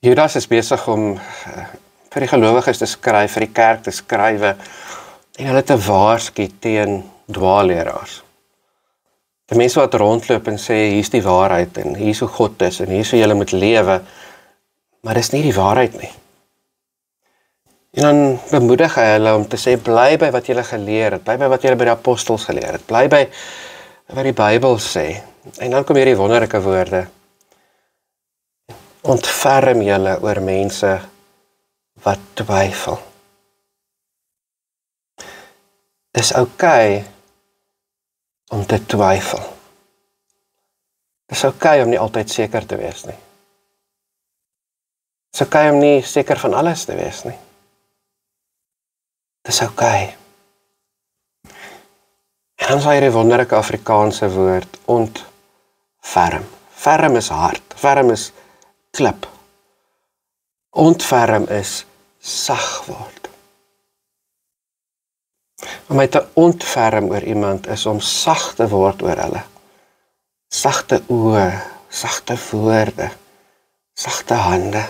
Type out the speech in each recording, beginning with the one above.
Judas is besig om vir die gelowiges te skryf, vir die kerk te skrywe en hulle te waarsku teen dwaalleraars. Die mense wat rondloop en sê, hier is die waarheid en hier is hoe God is en hier is hoe julle moet lewe, maar dis nie die waarheid nie. En dan bemoedig hy hulle om te sê, bly by wat julle geleer het, bly by wat julle by die apostels geleer het, bly by wat die Bybel sê. En dan kom hierdie wonderlike woorde, ontferm julle oor mense wat twyfel. Dis oukei om te twyfel. Dis oukei om nie altyd seker te wees nie. Dis oukei om nie seker van alles te wees nie. Dis oukei. En dan is hier die wonderlike Afrikaanse woord, ontferm. Ferm is hard, ferm is klip. Ontferm is sag word. Om my te ontferm oor iemand is om sag te word oor hulle. Sagte oë, sagte woorde, sagte hande.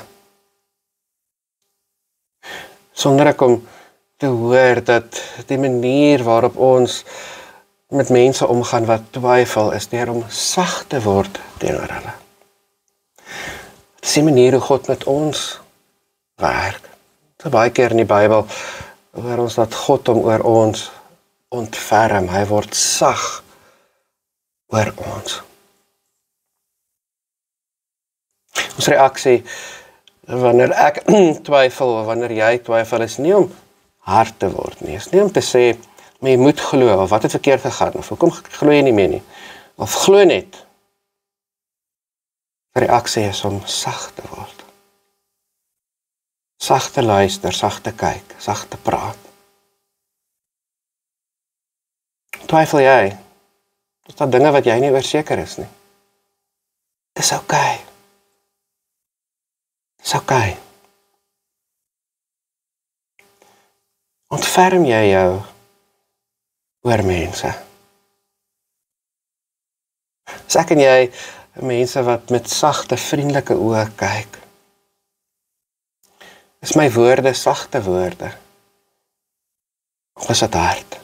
Sonder ek om te hoor dat die manier waarop ons met mense omgaan wat twyfel is deur om sag te word teenoor hulle. Dit is die manier hoe God met ons werk. So baie keer in die Bybel hoor ons dat God hom oor ons ontferm. Hy word sag oor ons. Ons reaksie wanneer ek twyfel of wanneer jy twyfel is nie om hard te word nie. Is nie om te sê, maar jy moet glo, of wat het verkeerd gegaan, of hoekom glo jy nie meer nie, of glo net. Die reaksie is om sag te word. Sag te luister, sag te kyk, sag te praat. Twyfel jy? Is daar dinge wat jy nie oorseker is nie? Dis oukei. Dis oukei. Ontferm jy jou oor mense? Is ek en jy mense wat met sagte, vriendelike oë kyk? Is my woorde sagte woorde? Of is dit hard?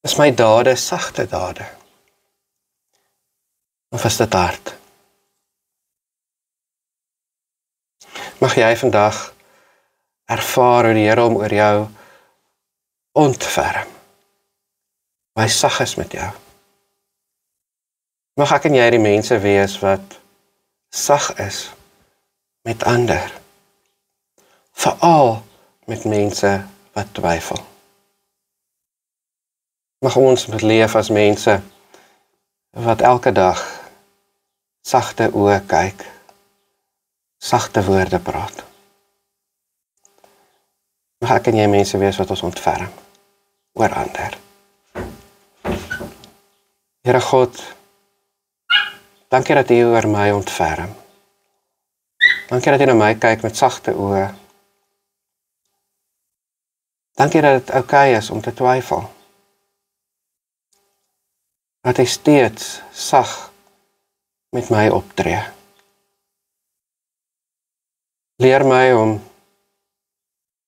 Is my dade sagte dade? Of is dit hard? Mag jy vandag ervaar hoe die Here hom oor jou ontferm. Hy sag is met jou. Mag ek en jy die mense wees wat sag is met ander. Veral met mense wat twyfel. Mag ons moet leef as mense wat elke dag sagte oë kyk, sagte woorde praat. Mag ek en jy mense wees wat ons ontferm oor ander. Here God, dankie dat U oor my ontferm. Dankie dat U na my kyk met sagte oë. Dankie dat dit oukei is om te twyfel. Dat Hy steeds sag met my optree. Leer my om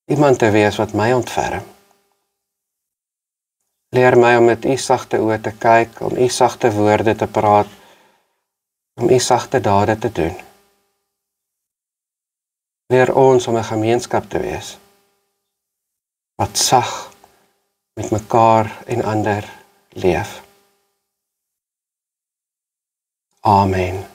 iemand te wees wat my ontferm. Leer my om met U sagte oë te kyk, om U sagte woorde te praat, om U sagte dade te doen. Leer ons om 'n gemeenskap te wees wat sag met mekaar en ander leef. Amen.